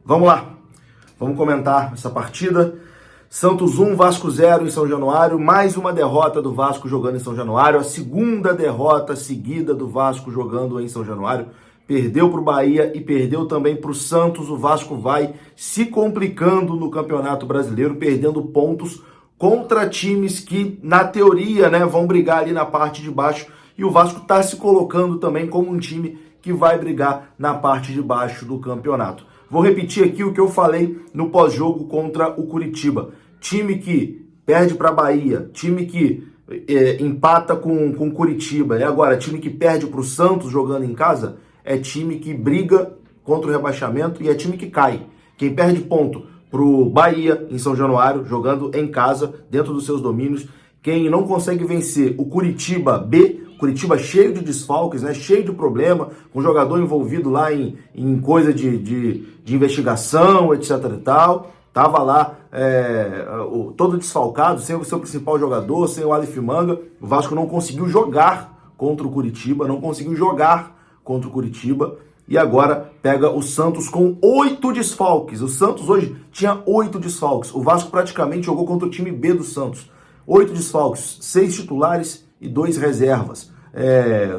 Vamos lá, vamos comentar essa partida. Santos 1, Vasco 0 em São Januário, mais uma derrota do Vasco jogando em São Januário, a segunda derrota seguida do Vasco jogando em São Januário. Perdeu para o Bahia e perdeu também para o Santos. O Vasco vai se complicando no Campeonato Brasileiro, perdendo pontos contra times que, na teoria, vão brigar ali na parte de baixo. E o Vasco está se colocando também como um time que vai brigar na parte de baixo do campeonato. Vou repetir aqui o que eu falei no pós-jogo contra o Curitiba. Time que perde para a Bahia, time que empata com Curitiba, e agora time que perde para o Santos jogando em casa, é time que briga contra o rebaixamento e é time que cai. Quem perde ponto para o Bahia em São Januário, jogando em casa, dentro dos seus domínios. Quem não consegue vencer o Curitiba B, Curitiba cheio de desfalques, cheio de problema, com jogador envolvido lá em coisa de investigação, etc e tal. Tava lá todo desfalcado, sem o seu principal jogador, sem o Aleph Manga. O Vasco não conseguiu jogar contra o Curitiba, e agora pega o Santos com 8 desfalques. O Santos hoje tinha 8 desfalques. O Vasco praticamente jogou contra o time B do Santos. 8 desfalques, 6 titulares e 2 reservas.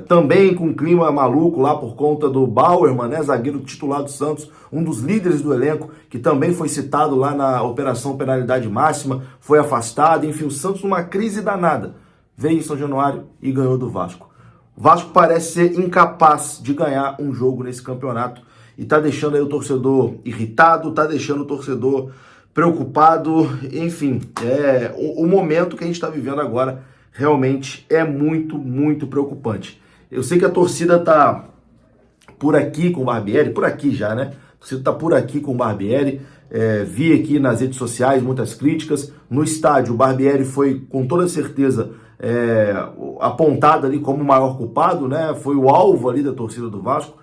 Também com um clima maluco lá por conta do Bauerman, zagueiro titular do Santos, um dos líderes do elenco, que também foi citado lá na Operação Penalidade Máxima, foi afastado. Enfim, o Santos numa crise danada. Veio em São Januário e ganhou do Vasco. O Vasco parece ser incapaz de ganhar um jogo nesse campeonato e tá deixando aí o torcedor irritado, tá deixando o torcedor preocupado. Enfim, o momento que a gente está vivendo agora realmente é muito, muito preocupante. Eu sei que a torcida tá por aqui com o Barbieri, por aqui já, A torcida tá por aqui com o Barbieri. Vi aqui nas redes sociais muitas críticas. No estádio, o Barbieri foi com toda certeza apontado ali como o maior culpado, Foi o alvo ali da torcida do Vasco.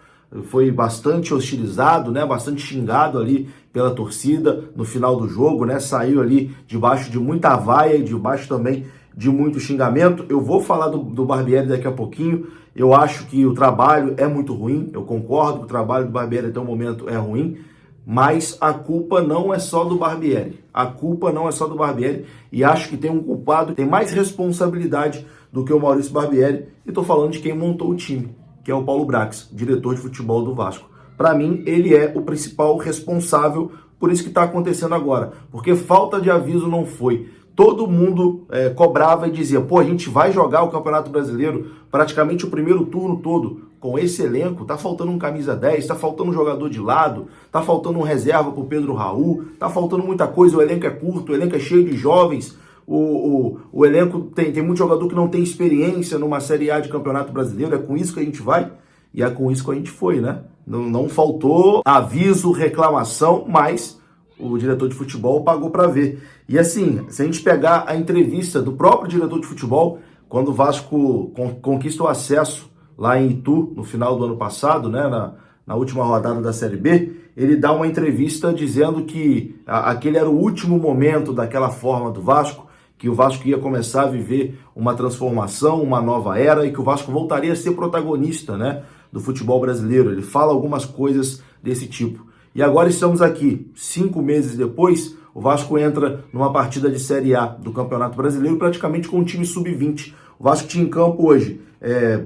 Foi bastante hostilizado, bastante xingado ali pela torcida no final do jogo, Saiu ali debaixo de muita vaia e debaixo também de muito xingamento. Eu vou falar do Barbieri daqui a pouquinho. Eu acho que o trabalho é muito ruim, eu concordo que o trabalho do Barbieri até o momento é ruim, mas a culpa não é só do Barbieri. E acho que tem um culpado, tem mais responsabilidade do que o Maurício Barbieri. E estou falando de quem montou o time, que é o Paulo Brax, diretor de futebol do Vasco. Para mim, ele é o principal responsável por isso que está acontecendo agora. Porque falta de aviso não foi. Todo mundo cobrava e dizia, a gente vai jogar o Campeonato Brasileiro praticamente o primeiro turno todo. Com esse elenco, tá faltando um camisa 10, tá faltando um jogador de lado, tá faltando um reserva pro Pedro Raul, tá faltando muita coisa, o elenco é curto, o elenco é cheio de jovens, o elenco tem muito jogador que não tem experiência numa Série A de Campeonato Brasileiro, é com isso que a gente vai, e é com isso que a gente foi, Não faltou aviso, reclamação, mas o diretor de futebol pagou para ver. E assim, se a gente pegar a entrevista do próprio diretor de futebol, quando o Vasco conquista o acesso lá em Itu, no final do ano passado, na última rodada da Série B, ele dá uma entrevista dizendo que aquele era o último momento daquela forma do Vasco, que o Vasco ia começar a viver uma transformação, uma nova era, e que o Vasco voltaria a ser protagonista, do futebol brasileiro. Ele fala algumas coisas desse tipo. E agora estamos aqui, 5 meses depois, o Vasco entra numa partida de Série A do Campeonato Brasileiro praticamente com um time sub-20. O Vasco tinha em campo hoje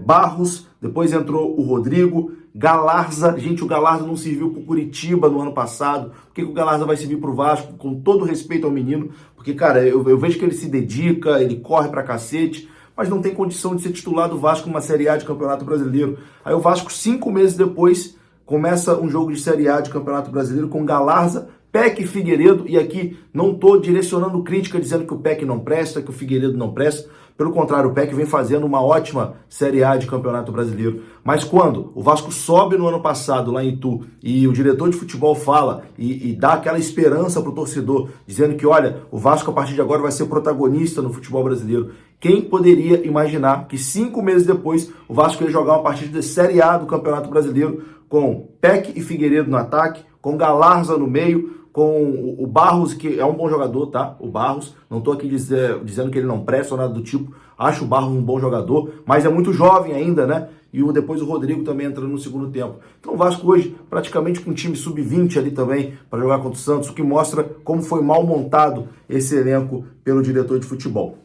Barros, depois entrou o Rodrigo, Galarza. Gente, o Galarza não serviu pro Curitiba no ano passado. Por que o Galarza vai servir pro Vasco? Com todo respeito ao menino, porque, cara, eu vejo que ele se dedica, ele corre pra cacete, mas não tem condição de ser titular do Vasco numa Série A de Campeonato Brasileiro. Aí o Vasco, 5 meses depois, começa um jogo de Série A de Campeonato Brasileiro com Galarza, Peck e Figueiredo, e aqui não estou direcionando crítica dizendo que o Peck não presta, que o Figueiredo não presta. Pelo contrário, o Peck vem fazendo uma ótima Série A de Campeonato Brasileiro. Mas quando o Vasco sobe no ano passado lá em Itu e o diretor de futebol fala e dá aquela esperança para o torcedor, dizendo que, olha, o Vasco a partir de agora vai ser protagonista no futebol brasileiro. Quem poderia imaginar que 5 meses depois o Vasco ia jogar uma partida de Série A do Campeonato Brasileiro com Peck e Figueiredo no ataque, com Galarza no meio, com o Barros, que é um bom jogador, tá? O Barros, não tô aqui dizendo que ele não presta ou nada do tipo. Acho o Barros um bom jogador, mas é muito jovem ainda, e depois o Rodrigo também entrando no segundo tempo. Então o Vasco hoje praticamente com um time sub-20 ali também para jogar contra o Santos, o que mostra como foi mal montado esse elenco pelo diretor de futebol.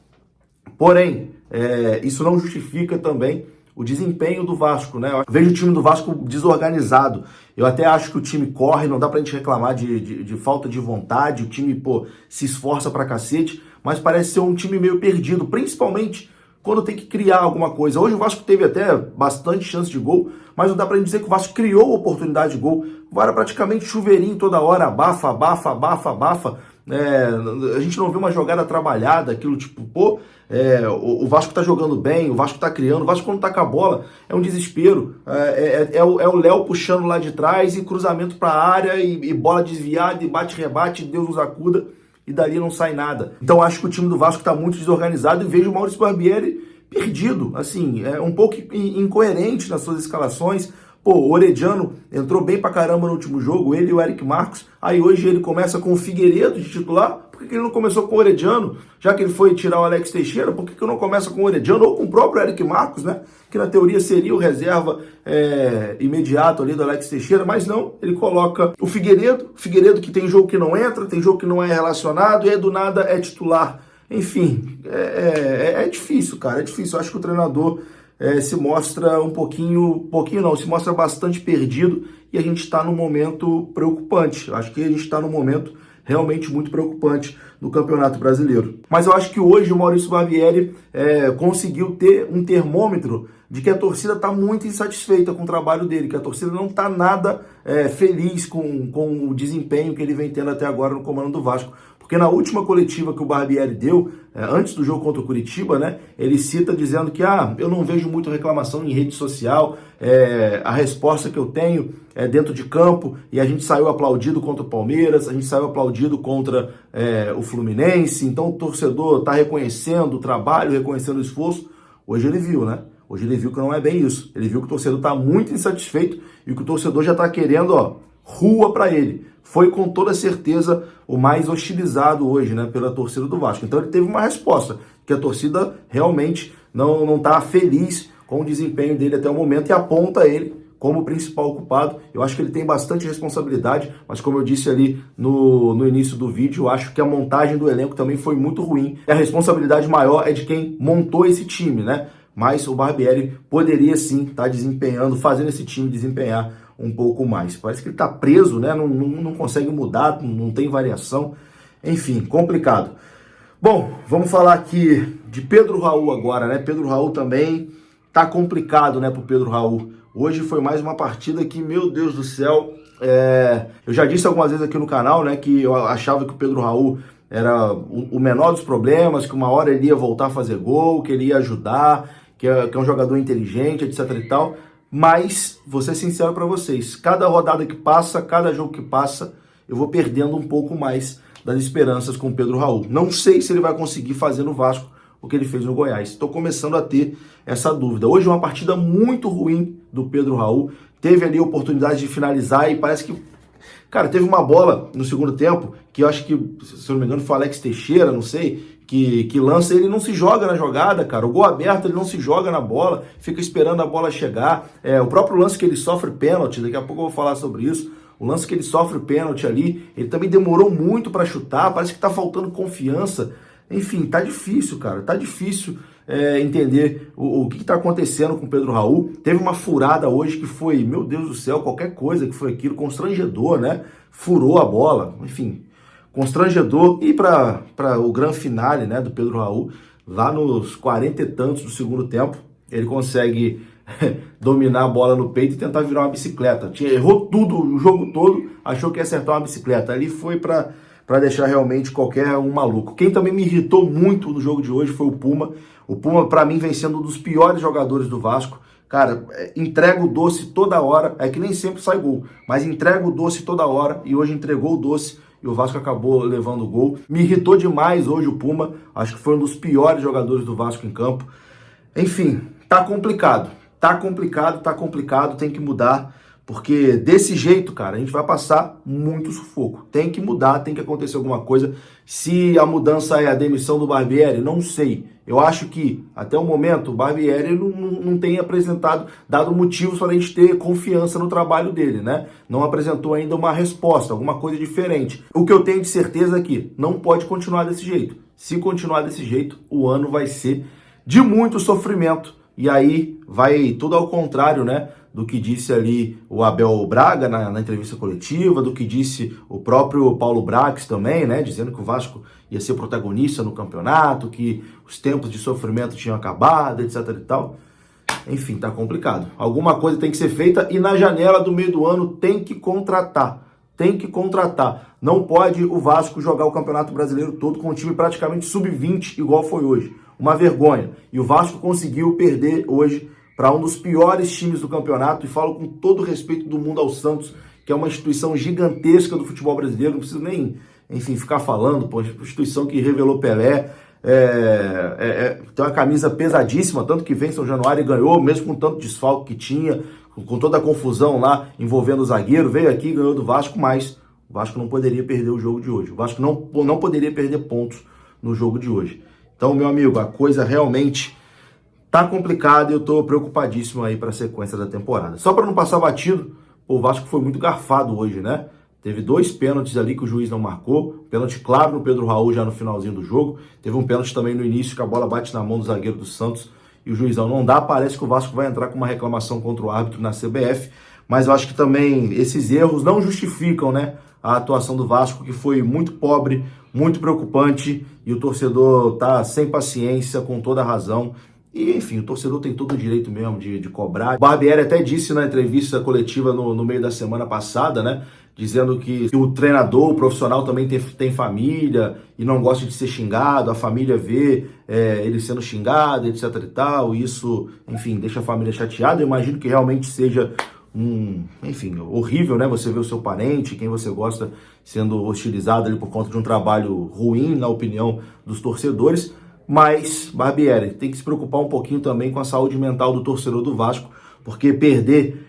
Porém, isso não justifica também o desempenho do Vasco, né? Eu vejo o time do Vasco desorganizado. Eu até acho que o time corre, não dá pra gente reclamar de falta de vontade, o time, se esforça pra cacete, mas parece ser um time meio perdido, principalmente quando tem que criar alguma coisa. Hoje o Vasco teve até bastante chance de gol, mas não dá pra gente dizer que o Vasco criou oportunidade de gol. Era praticamente chuveirinho toda hora, abafa, abafa, abafa, abafa. A gente não vê uma jogada trabalhada, aquilo tipo, o Vasco tá jogando bem, o Vasco tá criando, o Vasco quando tá com a bola é um desespero, é o Léo puxando lá de trás e cruzamento pra área e bola desviada e bate-rebate, Deus nos acuda e dali não sai nada. Então acho que o time do Vasco tá muito desorganizado e vejo o Maurício Barbieri perdido, assim, um pouco incoerente nas suas escalações. O Orediano entrou bem pra caramba no último jogo, ele e o Eric Marcos. Aí hoje ele começa com o Figueiredo de titular. Por que ele não começou com o Orediano? Já que ele foi tirar o Alex Teixeira, por que não começa com o Orediano ou com o próprio Eric Marcos, né? Que na teoria seria o reserva imediato ali do Alex Teixeira, mas não, ele coloca o Figueiredo que tem jogo que não entra, tem jogo que não é relacionado e aí do nada é titular. Enfim, é difícil, cara, é difícil. Eu acho que o treinador se mostra se mostra bastante perdido e a gente está num momento preocupante. Eu acho que a gente está num momento realmente muito preocupante no Campeonato Brasileiro. Mas eu acho que hoje o Maurício Barbieri conseguiu ter um termômetro de que a torcida está muito insatisfeita com o trabalho dele, que a torcida não está nada feliz com o desempenho que ele vem tendo até agora no comando do Vasco. Porque na última coletiva que o Barbieri deu, antes do jogo contra o Curitiba, né, ele cita dizendo que eu não vejo muito reclamação em rede social, a resposta que eu tenho é dentro de campo, e a gente saiu aplaudido contra o Palmeiras, a gente saiu aplaudido contra o Fluminense, então o torcedor está reconhecendo o trabalho, reconhecendo o esforço. Hoje ele viu, né? Hoje ele viu que não é bem isso. Ele viu que o torcedor está muito insatisfeito e que o torcedor já está querendo, rua para ele. Foi com toda certeza o mais hostilizado hoje, né, pela torcida do Vasco. Então ele teve uma resposta, que a torcida realmente não está feliz com o desempenho dele até o momento e aponta ele como o principal culpado. Eu acho que ele tem bastante responsabilidade, mas como eu disse ali no início do vídeo, eu acho que a montagem do elenco também foi muito ruim. E a responsabilidade maior é de quem montou esse time, né? Mas o Barbieri poderia sim estar fazendo esse time desempenhar um pouco mais. Parece que ele está preso, né? Não consegue mudar, não tem variação. Enfim, complicado. Bom, vamos falar aqui de Pedro Raul agora, né? Pedro Raul também tá complicado, né, pro Pedro Raul. Hoje foi mais uma partida que, meu Deus do céu, eu já disse algumas vezes aqui no canal, né, que eu achava que o Pedro Raul era o menor dos problemas, que uma hora ele ia voltar a fazer gol, que ele ia ajudar, que é um jogador inteligente, etc e tal. Mas, vou ser sincero para vocês, cada rodada que passa, cada jogo que passa, eu vou perdendo um pouco mais das esperanças com o Pedro Raul. Não sei se ele vai conseguir fazer no Vasco o que ele fez no Goiás. Estou começando a ter essa dúvida. Hoje uma partida muito ruim do Pedro Raul. Teve ali a oportunidade de finalizar e parece que... Cara, teve uma bola no segundo tempo que eu acho que, se eu não me engano, foi o Alex Teixeira, não sei, que lança, ele não se joga na jogada, cara. O gol aberto, ele não se joga na bola, fica esperando a bola chegar. O próprio lance que ele sofre pênalti, daqui a pouco eu vou falar sobre isso. O lance que ele sofre pênalti ali, ele também demorou muito para chutar, parece que tá faltando confiança. Enfim, tá difícil, cara, tá difícil entender o que tá acontecendo com o Pedro Raul. Teve uma furada hoje que foi, meu Deus do céu, qualquer coisa que foi aquilo, constrangedor, né? Furou a bola, enfim, constrangedor. E para o grande finale, né, do Pedro Raul, lá nos 40 e tantos do segundo tempo, ele consegue dominar a bola no peito e tentar virar uma bicicleta. Errou tudo, o jogo todo, achou que ia acertar uma bicicleta. Ali foi para deixar realmente qualquer um maluco. Quem também me irritou muito no jogo de hoje foi o Puma. O Puma, para mim, vem sendo um dos piores jogadores do Vasco. Cara, entrega o doce toda hora, é que nem sempre sai gol, mas entrega o doce toda hora e hoje entregou o doce e o Vasco acabou levando o gol. Me irritou demais hoje o Puma, acho que foi um dos piores jogadores do Vasco em campo. Enfim, tá complicado, tem que mudar. Porque desse jeito, cara, a gente vai passar muito sufoco. Tem que mudar, tem que acontecer alguma coisa. Se a mudança é a demissão do Barbieri, não sei. Eu acho que, até o momento, o Barbieri não tem apresentado, dado motivos para a gente ter confiança no trabalho dele, né? Não apresentou ainda uma resposta, alguma coisa diferente. O que eu tenho de certeza é que não pode continuar desse jeito. Se continuar desse jeito, o ano vai ser de muito sofrimento. E aí vai tudo ao contrário, né? Do que disse ali o Abel Braga na entrevista coletiva, do que disse o próprio Paulo Brax também, né? Dizendo que o Vasco ia ser protagonista no campeonato, que os tempos de sofrimento tinham acabado, etc e tal. Enfim, tá complicado. Alguma coisa tem que ser feita e na janela do meio do ano tem que contratar. Tem que contratar. Não pode o Vasco jogar o Campeonato Brasileiro todo com um time praticamente sub-20, igual foi hoje. Uma vergonha. E o Vasco conseguiu perder hoje para um dos piores times do campeonato, e falo com todo o respeito do mundo ao Santos, que é uma instituição gigantesca do futebol brasileiro, não preciso nem, enfim, ficar falando, pô, instituição que revelou Pelé, tem uma camisa pesadíssima, tanto que vem em São Januário e ganhou, mesmo com tanto desfalque que tinha, com toda a confusão lá envolvendo o zagueiro, veio aqui e ganhou do Vasco, mas o Vasco não poderia perder o jogo de hoje, o Vasco não poderia perder pontos no jogo de hoje. Então, meu amigo, a coisa realmente tá complicado e eu tô preocupadíssimo aí para a sequência da temporada. Só para não passar batido, o Vasco foi muito garfado hoje, né? Teve 2 pênaltis ali que o juiz não marcou. Pênalti claro no Pedro Raul já no finalzinho do jogo. Teve um pênalti também no início que a bola bate na mão do zagueiro do Santos e o juizão não dá. Parece que o Vasco vai entrar com uma reclamação contra o árbitro na CBF. Mas eu acho que também esses erros não justificam, né, a atuação do Vasco, que foi muito pobre, muito preocupante. E o torcedor tá sem paciência, com toda a razão. E, enfim, o torcedor tem todo o direito mesmo de cobrar. O Barbieri até disse na entrevista coletiva no meio da semana passada, né? Dizendo que o treinador, o profissional também tem família e não gosta de ser xingado, a família vê ele sendo xingado, etc e tal. E isso, enfim, deixa a família chateada. Eu imagino que realmente seja enfim, horrível, né? Você vê o seu parente, quem você gosta, sendo hostilizado ali por conta de um trabalho ruim, na opinião dos torcedores. Mas, Barbieri, tem que se preocupar um pouquinho também com a saúde mental do torcedor do Vasco, porque perder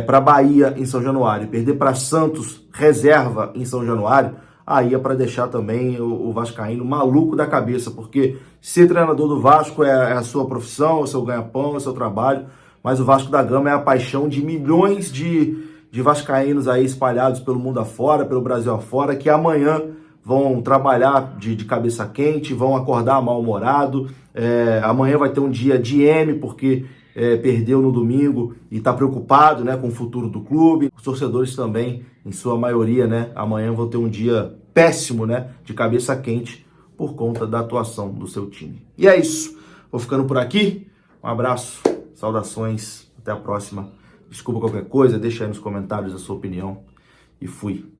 para Bahia em São Januário, perder para Santos reserva em São Januário, aí é para deixar também o vascaíno maluco da cabeça, porque ser treinador do Vasco é a sua profissão, é o seu ganha-pão, é o seu trabalho, mas o Vasco da Gama é a paixão de milhões de vascaínos aí espalhados pelo mundo afora, pelo Brasil afora, que amanhã vão trabalhar de cabeça quente, vão acordar mal-humorado. Amanhã vai ter um dia de M, porque perdeu no domingo e está preocupado, né, com o futuro do clube. Os torcedores também, em sua maioria, né, amanhã vão ter um dia péssimo, né, de cabeça quente por conta da atuação do seu time. E é isso. Vou ficando por aqui. Um abraço, saudações, até a próxima. Desculpa qualquer coisa, deixa aí nos comentários a sua opinião e fui.